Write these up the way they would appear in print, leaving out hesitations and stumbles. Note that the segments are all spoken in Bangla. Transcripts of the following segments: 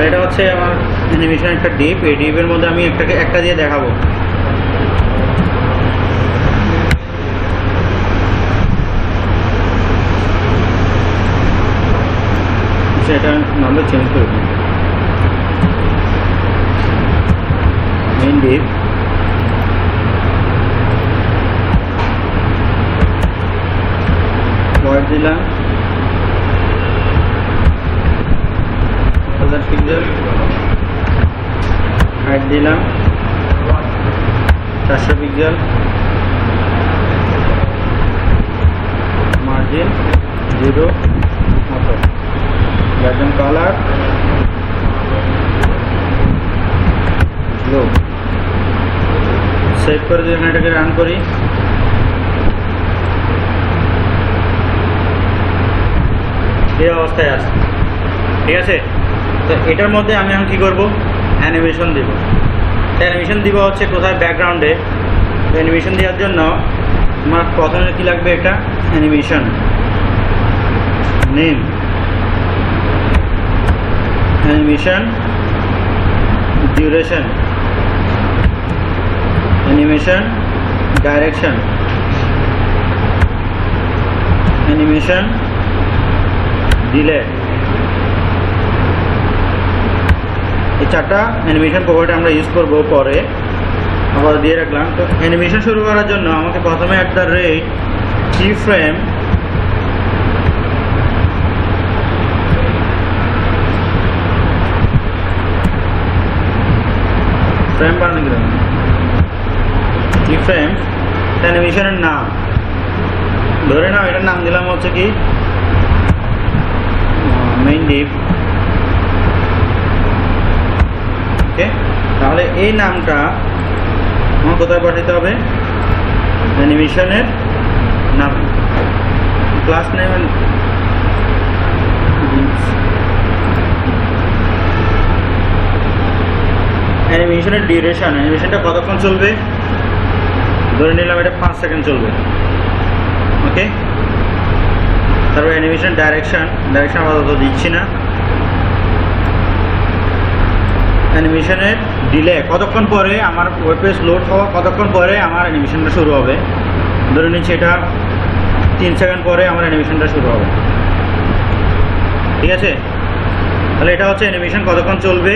এটা হচ্ছে আমার অ্যানিমেশন একটা ডিপ, এই ডিপের মধ্যে আমি একটা দিয়ে দেখাবো। এটা নামটা চেঞ্জ করে দিই, মেইন ডিপ, ওয়ার্ড দিলাম 1000 পিক্সেল, হাইট দিলাম 400 পিক্সেল, মার্জিন 0 মতো, ব্যাকগ্রাউন্ড কালার ব্লু। সেভ করে দিয়ে এটাকে রান করি। এই অবস্থায় আছে, ঠিক আছে। তো এটার মধ্যে আমি এখন কী করবো, অ্যানিমেশন দেব। অ্যানিমেশন দিব হচ্ছে কোথায়, ব্যাকগ্রাউন্ডে। অ্যানিমেশন দেওয়ার জন্য আমার প্রথমে কী লাগবে, একটা animation name, animation duration, animation direction, animation delay. এই চারটা অ্যানিমেশন প্রপার্টি আমরা ইউজ করব পরে, আবার দিয়ে রাখলাম। তো অ্যানিমেশন শুরু করার জন্য আমাকে প্রথমে @ keyframe ফ্রেম বানানো গেলাম, keyframe অ্যানিমেশনের নাম ধরে নাও, এটার নাম দিলাম হচ্ছে কি মেইন ডিপ। ওকে, তাহলে এই নামটা আমার কোথায় পাঠাতে হবে, অ্যানিমেশনের নাম, ক্লাস নেম, অ্যানিমেশনের ডিউরেশন, অ্যানিমেশনটা কতক্ষণ চলবে, ধরে নিলাম এটা 5 সেকেন্ড চলবে। ওকে, তারপর অ্যানিমেশন ডাইরেকশন আপাতত দিচ্ছি না। অ্যানিমেশনের ডিলে, কতক্ষণ পরে আমার ওয়েব পেজ লোড হওয়া, কতক্ষণ পরে আমার অ্যানিমেশনটা শুরু হবে, ধরে নিচ্ছি এটা 3 সেকেন্ড পরে আমার অ্যানিমেশনটা শুরু হবে। ঠিক আছে, তাহলে এটা হচ্ছে অ্যানিমেশন কতক্ষণ চলবে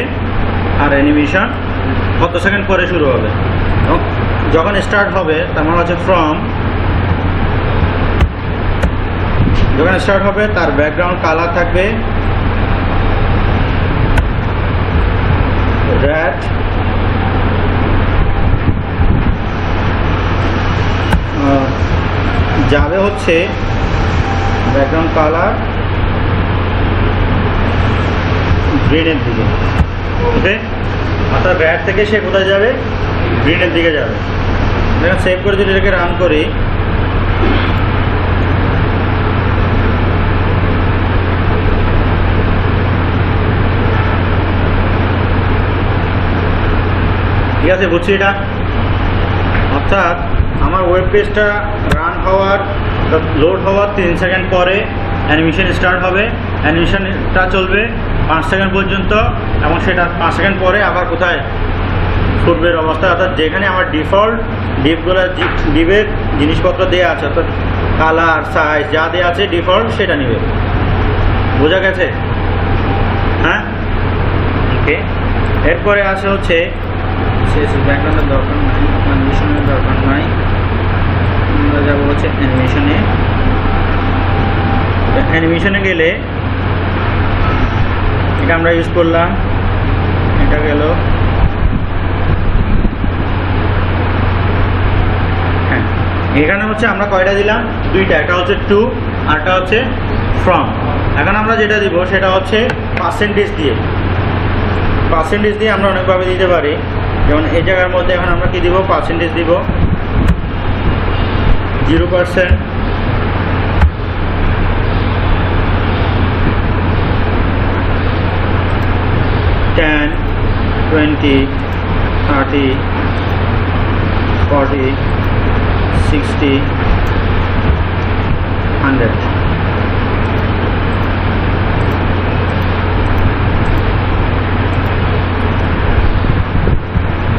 আর অ্যানিমেশন কত সেকেন্ড পরে শুরু হবে। যখন স্টার্ট হবে তার মানে হচ্ছে ফ্রম, যখন স্টার্ট হবে তার ব্যাকগ্রাউন্ড কালার থাকবে রেড, যাবে হচ্ছে ব্যাকগ্রাউন্ড কালার গ্রিনের দিকে। ওকে, অর্থাৎ রেড থেকে সে কোথায় যাবে, গ্রিনের দিকে যাবে। দেখেন সেভ করে যদি এটাকে রান করি, ঠিক আছে, বুঝছি এটা। অর্থাৎ আমার ওয়েব পেজটা রান হওয়ার, লোড হওয়ার 3 সেকেন্ড পরে অ্যানিমেশন স্টার্ট হবে, অ্যানিমেশনটা চলবে 5 সেকেন্ড পর্যন্ত, এবং সেটা 5 সেকেন্ড পরে আবার কোথায় পূর্বের অবস্থা, অর্থাৎ যেখানে আমার ডিফল্ট ডিপের জিনিসপত্র দেওয়া আছে, অর্থাৎ কালার সাইজ যা দেওয়া আছে ডিফল্ট সেটা নেবে। বোঝা গেছে? হ্যাঁ, ওকে। এরপরে আছে হচ্ছে CSS ব্যাকগ্রাউন্ডের দরকার নাই, অ্যানিমেশনের দরকার নাই, আমরা যাবো হচ্ছে অ্যানিমেশনে। অ্যানিমেশনে গেলে এটা আমরা ইউজ করলাম, এটা গেল। হ্যাঁ, এখানে হচ্ছে আমরা কয়টা দিলাম, 2টা, একটা হচ্ছে টু আর একটা হচ্ছে ফ্রম। এখন আমরা যেটা দিব সেটা হচ্ছে পার্সেন্টেজ দিয়ে আমরা অনেকভাবে দিতে পারি। যেমন এই জায়গার মধ্যে এখন আমরা কি দিব, পার্সেন্টেজ দিব 0%, 10, 20, 30, 40, 60, 100।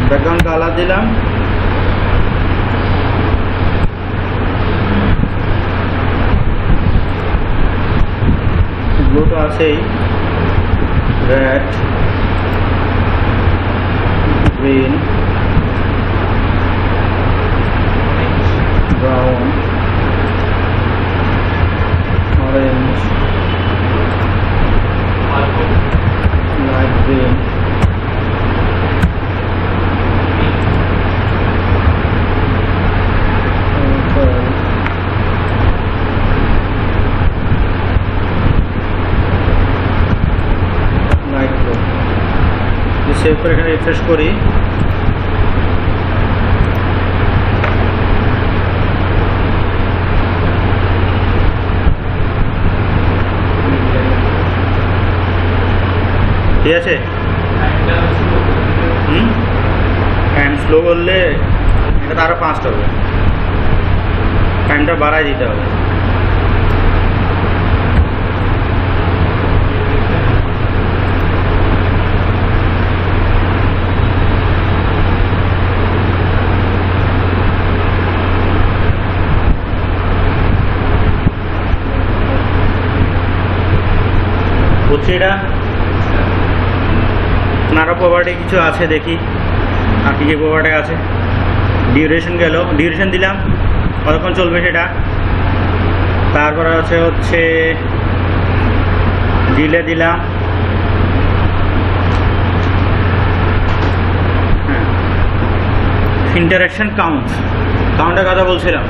ব্যাকগ্রাউন্ড কালার দিলাম, ব্লু তো আছেই, red, green, brown, orange, light green, light blue. Save করে এখানে রিফ্রেশ করি। ঠিক আছে, টাইম স্লো করলে এটা আরো ফাস্ট হবে, টাইমটা বাড়াই দিতে হবে। বুঝছি এটা আরো প্রপার্টি কিছু আছে, দেখি আর কি কি প্রপার্টি আছে। ডিউরেশন গেল, ডিউরেশন দিলাম কতক্ষণ চলবে সেটা। তারপরে হচ্ছে ডিলে দিলাম, হ্যাঁ ইন্টারাকশন কাউন্টের কথা বলছিলাম,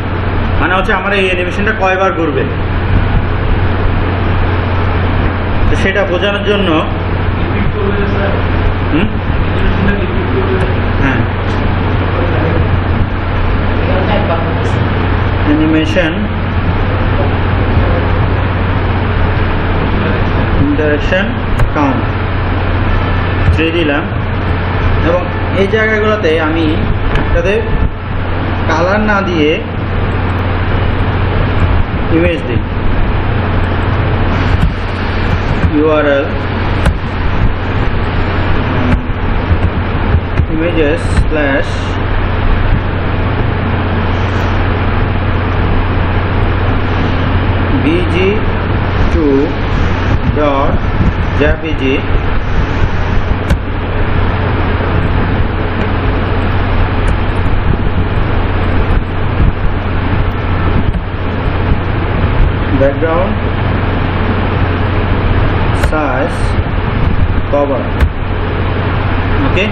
মানে হচ্ছে আমার এই অ্যানিমেশনটা কয়বার ঘুরবে তো সেটা বোঝানোর জন্য হ্যাঁ অ্যানিমেশন ইন্টারেকশন কাউন্ট 3 দিলাম, এবং এই জায়গাগুলোতে আমি যাতে কালার না দিয়ে ইমেজ দিই, URL images slash bg2.jpg background size cover, ওকে।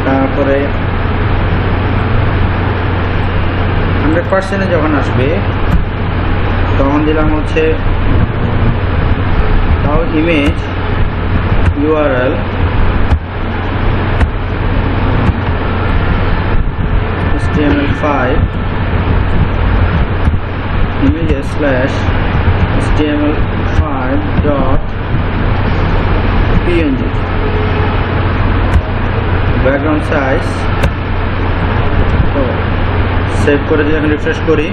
তারপরে 100% যখন আসবে তখন দিলাম হচ্ছে তাও image URL HTML5 images slash HTML5.png background size. তো সেভ করে দিয়ে এখন রিফ্রেশ করি।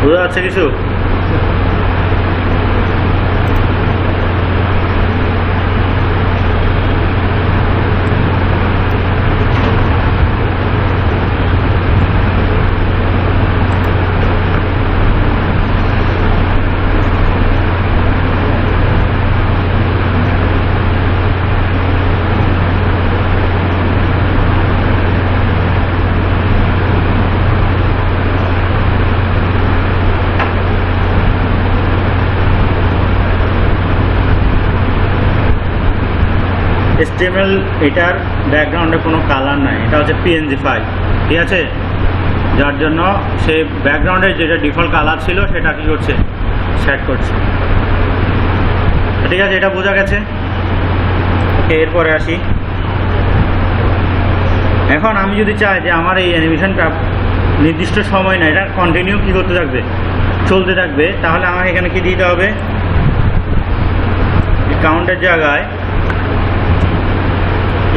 বোঝা যাচ্ছে কিছু? HTML এটার ব্যাকগ্রাউন্ডে কোনো কালার নাই, এটা হচ্ছে PNG ফাইল, ঠিক আছে, যার জন্য সে ব্যাকগ্রাউন্ডের যেটা ডিফল্ট কালার ছিল সেটা কি করছে, সেট করছে। ঠিক আছে, এটা বোঝা গেছে। ওকে, এরপরে আসি। এখন আমি যদি চাই যে আমার এই অ্যানিমেশনটা নির্দিষ্ট সময় না, এটা কন্টিনিউ কী করতে থাকবে, চলতে থাকবে। তাহলে আমার এখানে কি দিতে হবে, কাউন্টের জায়গায়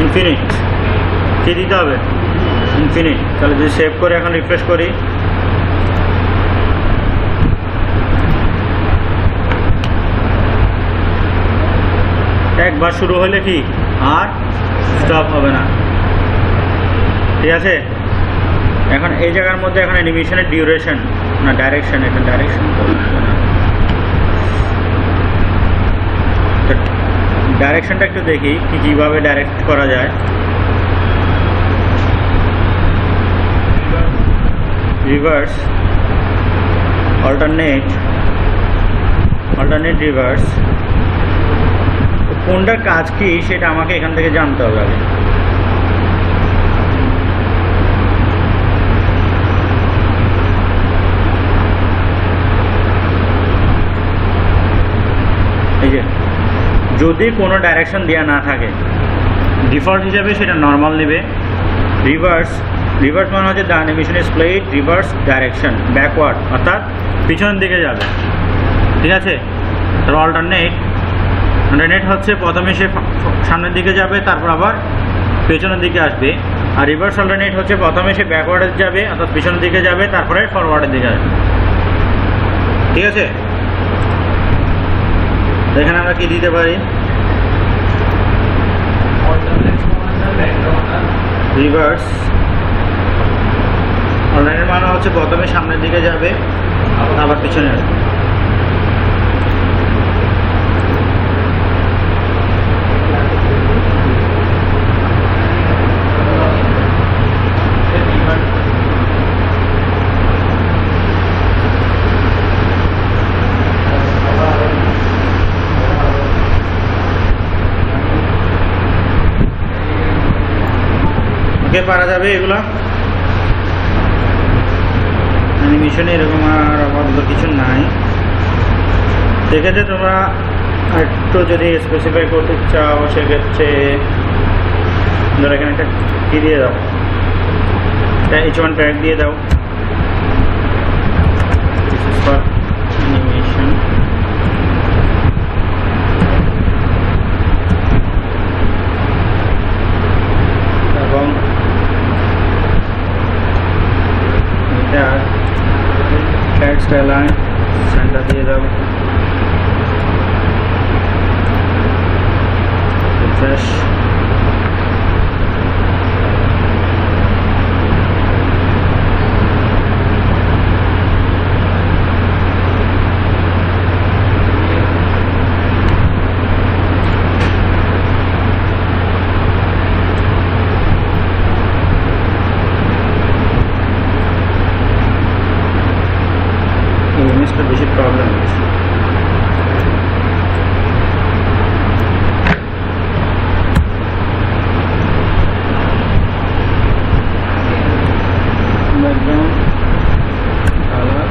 ইনফিনিট কী দিতে হবে, ইনফিনিট। তাহলে যদি সেভ করে এখন রিফ্রেশ করি, একবার শুরু হলে কি আর স্টপ হবে না, ঠিক আছে। এখন এই জায়গার মধ্যে এখন অ্যানিমেশনের ডিউরেশন না ডাইরেকশন, এটা ডাইরেকশন ডাইরেকশনটা একটু দেখি কীভাবে ডাইরেক্ট করা যায়। রিভার্স, অল্টারনেট রিভার্স, কোনটার কাজ কি সেটা আমাকে এখান থেকে জানতে হবে আগে। এই যে যদি কোনো ডাইরেকশন দেওয়া না থাকে, ডিফল্ট হিসাবে সেটা নর্মাল নেবে। রিভার্স মানে হচ্ছে the animation is played reverse direction backward, অর্থাৎ পিছনের দিকে যাবে, ঠিক আছে। তারপর অল্টারনেট হচ্ছে প্রথমে সে সামনের দিকে যাবে, তারপর আবার পেছনের দিকে আসবে। আর রিভার্স অল্টারনেট হচ্ছে প্রথমে সে ব্যাকওয়ার্ডে যাবে, অর্থাৎ পিছনের দিকে যাবে, তারপরে ফরওয়ার্ডের দিকে আসবে, ঠিক আছে। এখানে আমরা কি দিতে পারি, রিভার্স অল্টারনেট মানে হচ্ছে প্রথমে সামনের দিকে যাবে, আবার পিছনে আসবে। পারা যাবে এগুলা অ্যানিমেশনে, এরকম আর আপাতত কিছু নাই। সেক্ষেত্রে তোমরা একটু যদি স্পেসিফাই করতে চাও, সেক্ষেত্রে ধরো এখানে একটা কি দিয়ে দাও, H1 ট্যাগ দিয়ে দাও, অ্যানিমেশন। এবং টেক্সট অ্যালাইন সেন্টার দিয়ে দাও, রিফ্রেশ। বেশি প্রবলেম হচ্ছে, ব্যাকগ্রাউন্ড কালার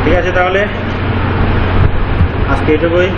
ঠিক আছে। তাহলে আজকে এটুকুই।